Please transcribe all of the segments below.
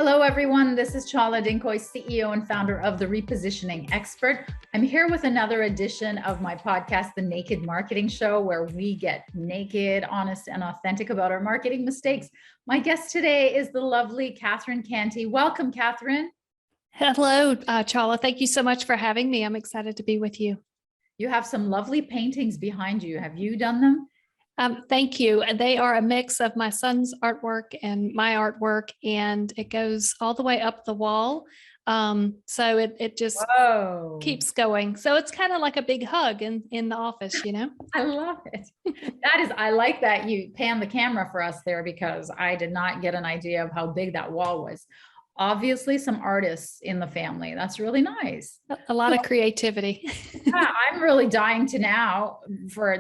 Hello, everyone. This is Chala, Dincoy, CEO and founder of The Repositioning Expert. I'm here with another edition of my podcast, The Naked Marketing Show, where we get naked, honest, and authentic about our marketing mistakes. My guest today is the lovely Catherine Cantey. Welcome, Catherine. Hello, Chala. Thank you so much for having me. I'm excited to be with you. You have some lovely paintings behind you. Have you done them? Thank you. They are a mix of my son's artwork and my artwork, and it goes all the way up the wall. So it just keeps going. So it's kind of like a big hug in the office, you know? I love it. I like that you pan the camera for us there, because I did not get an idea of how big that wall was. Obviously some artists in the family. That's really nice. A lot of creativity. Yeah, I'm really dying to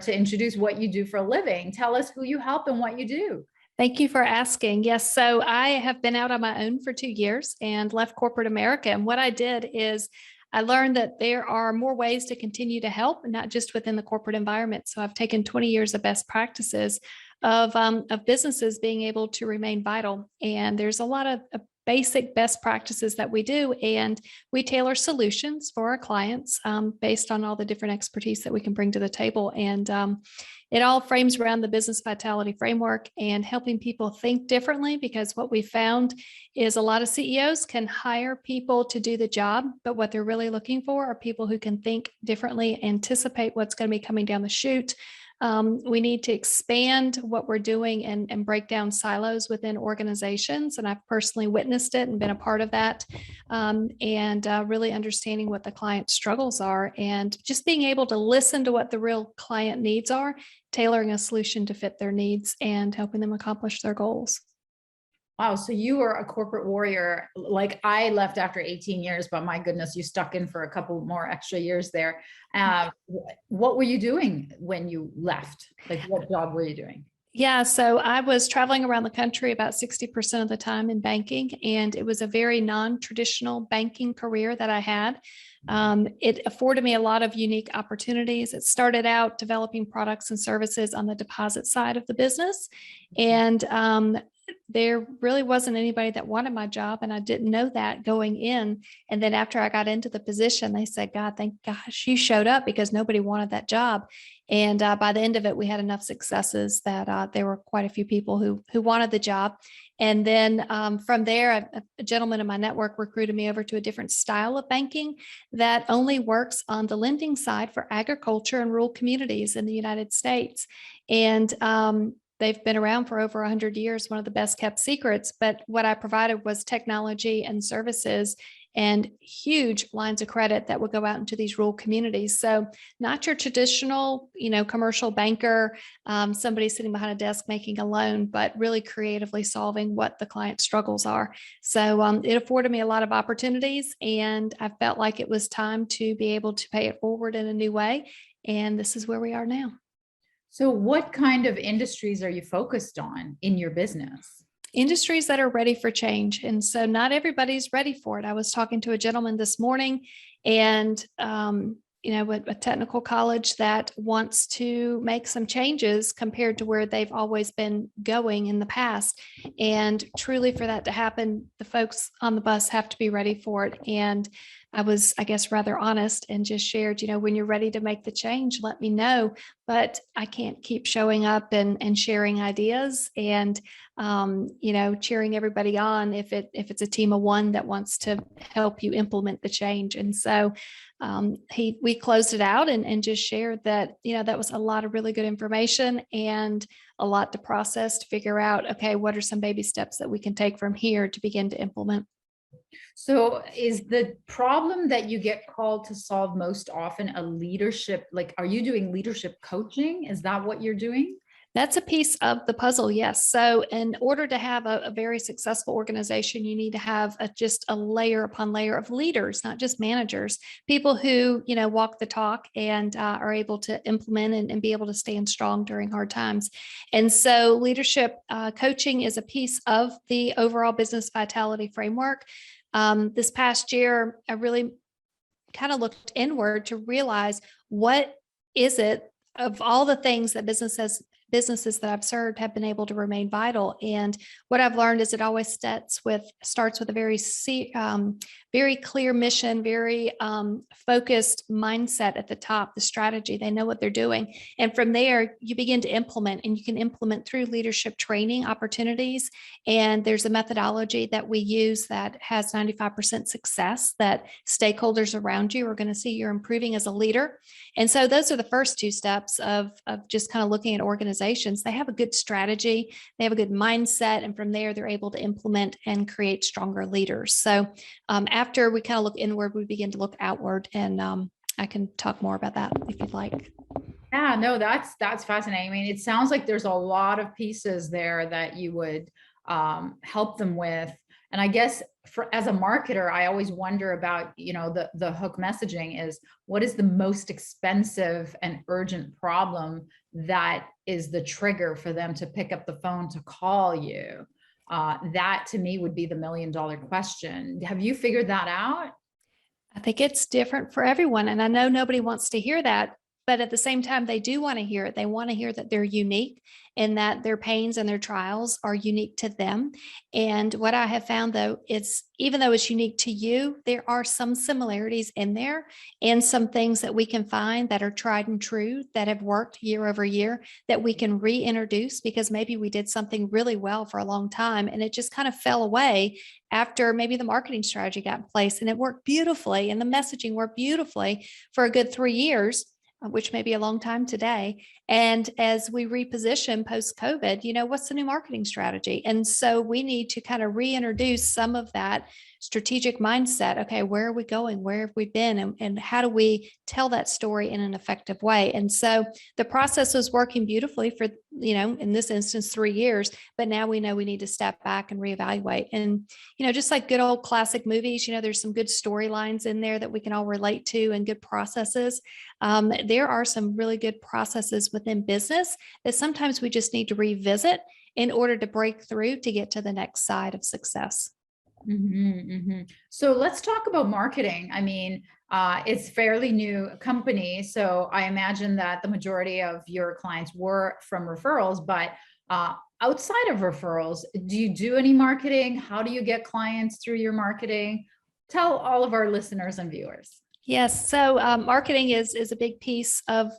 introduce what you do for a living. Tell us who you help and what you do. Thank you for asking. Yes. So I have been out on my own for 2 years and left corporate America. And what I did is I learned that there are more ways to continue to help, not just within the corporate environment. So I've taken 20 years of best practices of businesses being able to remain vital. And there's a lot of basic best practices that we do, and we tailor solutions for our clients based on all the different expertise that we can bring to the table. And it all frames around the business vitality framework and helping people think differently, because what we found is a lot of CEOs can hire people to do the job, but what they're really looking for are people who can think differently, anticipate what's going to be coming down the chute. We need to expand what we're doing and break down silos within organizations. And I've personally witnessed it and been a part of that, and really understanding what the client struggles are and just being able to listen to what the real client needs are, tailoring a solution to fit their needs and helping them accomplish their goals. Wow. So you were a corporate warrior. Like, I left after 18 years, but my goodness, you stuck in for a couple more extra years there. What were you doing when you left? Like, what job were you doing? Yeah, so I was traveling around the country about 60% of the time in banking, and it was a very non-traditional banking career that I had. It afforded me a lot of unique opportunities. It started out developing products and services on the deposit side of the business, and there really wasn't anybody that wanted my job, and I didn't know that going in. And then after I got into the position, they said, "God, thank gosh you showed up," because nobody wanted that job. And by the end of it, we had enough successes that there were quite a few people who wanted the job. And then from there, a gentleman in my network recruited me over to a different style of banking that only works on the lending side for agriculture and rural communities in the United States. And they've been around for over 100 years, one of the best kept secrets. But what I provided was technology and services and huge lines of credit that would go out into these rural communities. So not your traditional, commercial banker, somebody sitting behind a desk making a loan, but really creatively solving what the client struggles are. So it afforded me a lot of opportunities, and I felt like it was time to be able to pay it forward in a new way. And this is where we are now. So what kind of industries are you focused on in your business? Industries that are ready for change. And so not everybody's ready for it. I was talking to a gentleman this morning, and a technical college that wants to make some changes compared to where they've always been going in the past. And truly, for that to happen, the folks on the bus have to be ready for it. And I was, I guess, rather honest and just shared, when you're ready to make the change, let me know. But I can't keep showing up and sharing ideas and, cheering everybody on if it's a team of one that wants to help you implement the change. And so we closed it out and just shared that, that was a lot of really good information and a lot to process to figure out, okay, what are some baby steps that we can take from here to begin to implement? So is the problem that you get called to solve most often a leadership, like, are you doing leadership coaching? Is that what you're doing? That's a piece of the puzzle, yes. So in order to have a very successful organization, you need to have just a layer upon layer of leaders, not just managers, people who, walk the talk and are able to implement and be able to stand strong during hard times. And so leadership coaching is a piece of the overall business vitality framework. This past year, I really kind of looked inward to realize, what is it of all the things that business businesses that I've served have been able to remain vital. And what I've learned is it always starts with a very clear mission, very focused mindset at the top, the strategy. They know what they're doing. And from there, you begin to implement, and you can implement through leadership training opportunities. And there's a methodology that we use that has 95% success, that stakeholders around you are going to see you're improving as a leader. And so those are the first two steps of just kind of looking at organizations. They have a good strategy, they have a good mindset, and from there, they're able to implement and create stronger leaders. So after we kind of look inward, we begin to look outward, and I can talk more about that if you'd like. Yeah, no, that's fascinating. I mean, it sounds like there's a lot of pieces there that you would help them with. And I guess as a marketer, I always wonder about, the hook messaging is, what is the most expensive and urgent problem that is the trigger for them to pick up the phone to call you? That to me would be the $1 million question. Have you figured that out? I think it's different for everyone. And I know nobody wants to hear that, but at the same time, they do want to hear it. They want to hear that they're unique and that their pains and their trials are unique to them. And what I have found, though, it's even though it's unique to you, there are some similarities in there and some things that we can find that are tried and true that have worked year over year that we can reintroduce, because maybe we did something really well for a long time and it just kind of fell away after maybe the marketing strategy got in place, and it worked beautifully and the messaging worked beautifully for a good 3 years, which may be a long time today. And as we reposition post-COVID, what's the new marketing strategy? And so we need to kind of reintroduce some of that strategic mindset. Okay, where are we going? Where have we been? And how do we tell that story in an effective way? And so the process was working beautifully for, in this instance, 3 years, but now we know we need to step back and reevaluate. And, just like good old classic movies, there's some good storylines in there that we can all relate to and good processes. There are some really good processes within business that sometimes we just need to revisit in order to break through to get to the next side of success. So let's talk about marketing. I mean, it's fairly new company, so I imagine that the majority of your clients were from referrals, but outside of referrals, do you do any marketing? How do you get clients through your marketing? Tell all of our listeners and viewers. Yes. So marketing is a big piece of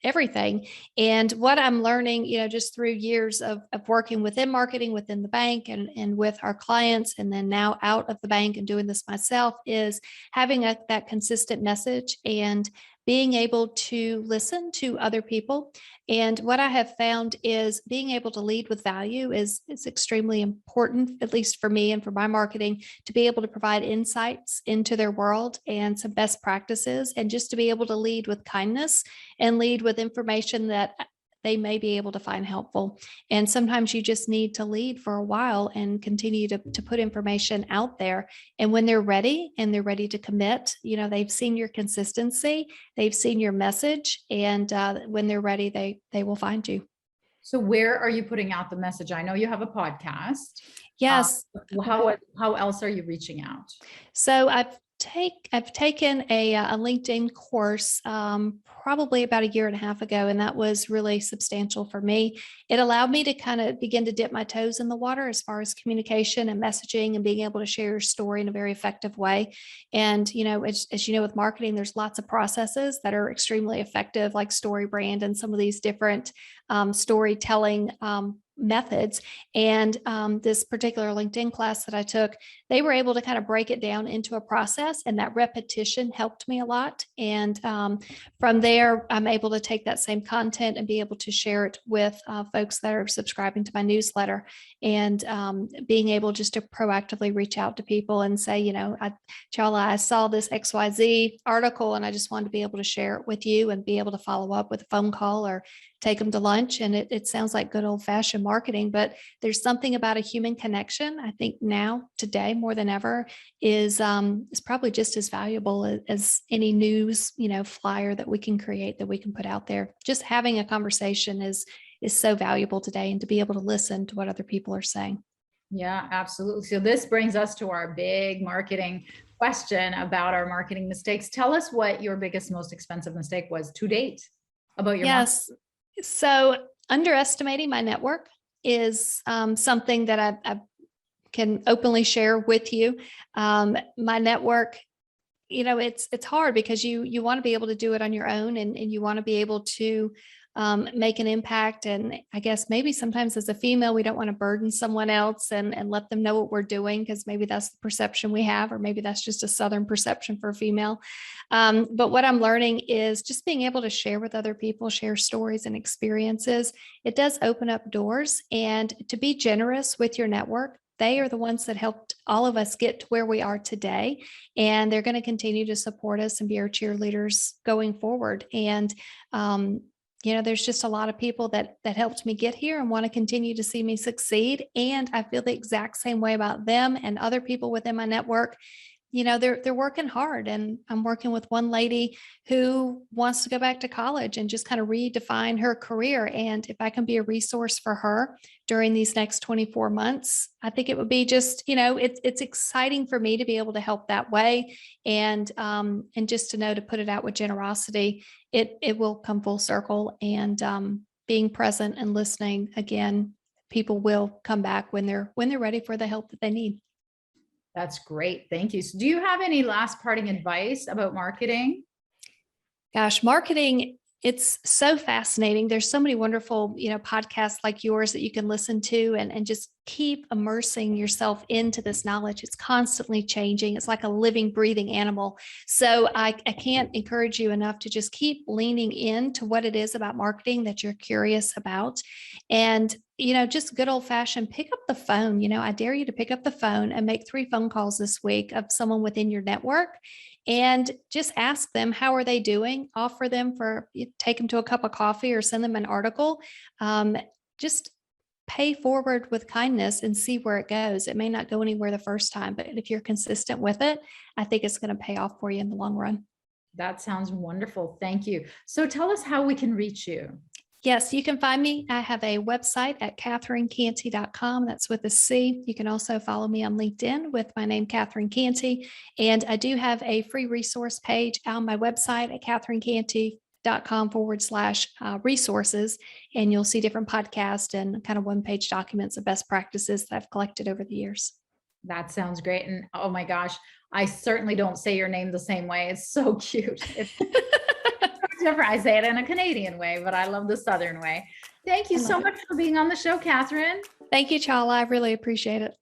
everything. And what I'm learning, just through years of working within marketing, within the bank and with our clients, and then now out of the bank and doing this myself, is having that consistent message and being able to listen to other people. And what I have found is being able to lead with value is extremely important, at least for me and for my marketing, to be able to provide insights into their world and some best practices, and just to be able to lead with kindness and lead with information that they may be able to find helpful. And sometimes you just need to lead for a while and continue to put information out there. And when they're ready and they're ready to commit, they've seen your consistency, they've seen your message, and when they're ready, they will find you. So where are you putting out the message? I know you have a podcast. Yes. How else are you reaching out? So I've taken a LinkedIn course probably about 1.5 years ago, and that was really substantial for me. It allowed me to kind of begin to dip my toes in the water as far as communication and messaging and being able to share your story in a very effective way. And, as you know, with marketing, there's lots of processes that are extremely effective, like StoryBrand and some of these different storytelling methods. And this particular LinkedIn class that I took, they were able to kind of break it down into a process, and that repetition helped me a lot. And from there, I'm able to take that same content and be able to share it with folks that are subscribing to my newsletter, and being able just to proactively reach out to people and say, Chala, I saw this XYZ article and I just wanted to be able to share it with you and be able to follow up with a phone call or take them to lunch. And it sounds like good old fashioned marketing, but there's something about a human connection. I think now, today, more than ever, is probably just as valuable as any news, flyer that we can create, that we can put out there. Just having a conversation is so valuable today, and to be able to listen to what other people are saying. Yeah, absolutely. So this brings us to our big marketing question about our marketing mistakes. Tell us what your biggest, most expensive mistake was to date about your Yes. So Underestimating my network is something that I can openly share with you. My network, it's hard because you want to be able to do it on your own, and you want to be able to make an impact. And I guess maybe sometimes as a female, we don't want to burden someone else and let them know what we're doing, because maybe that's the perception we have, or maybe that's just a Southern perception for a female. But what I'm learning is just being able to share with other people, share stories and experiences. It does open up doors, and to be generous with your network. They are the ones that helped all of us get to where we are today. And they're going to continue to support us and be our cheerleaders going forward. And, there's just a lot of people that helped me get here and want to continue to see me succeed. And I feel the exact same way about them and other people within my network. They're working hard, and I'm working with one lady who wants to go back to college and just kind of redefine her career. And if I can be a resource for her during these next 24 months, I think it would be just, it's exciting for me to be able to help that way. And just to know to put it out with generosity, it will come full circle. And being present and listening, again, people will come back when they're ready for the help that they need. That's great. Thank you. So do you have any last parting advice about marketing? Gosh, marketing, it's so fascinating. There's so many wonderful, podcasts like yours that you can listen to and just keep immersing yourself into this knowledge. It's constantly changing. It's like a living, breathing animal. So I can't encourage you enough to just keep leaning into what it is about marketing that you're curious about. And just good old fashioned, pick up the phone. I dare you to pick up the phone and make 3 phone calls this week of someone within your network, and just ask them, how are they doing? Offer them take them to a cup of coffee or send them an article. Just pay forward with kindness and see where it goes. It may not go anywhere the first time, but if you're consistent with it, I think it's going to pay off for you in the long run. That sounds wonderful. Thank you. So tell us how we can reach you. Yes, you can find me. I have a website at catherinecantey.com. That's with a C. You can also follow me on LinkedIn with my name, Catherine Cantey. And I do have a free resource page on my website at catherinecantey.com/resources. And you'll see different podcasts and kind of one-page documents of best practices that I've collected over the years. That sounds great. And oh my gosh, I certainly don't say your name the same way. It's so cute. It's different. I say it in a Canadian way, but I love the Southern way. Thank you so much for being on the show, Catherine. Thank you, Chala. I really appreciate it.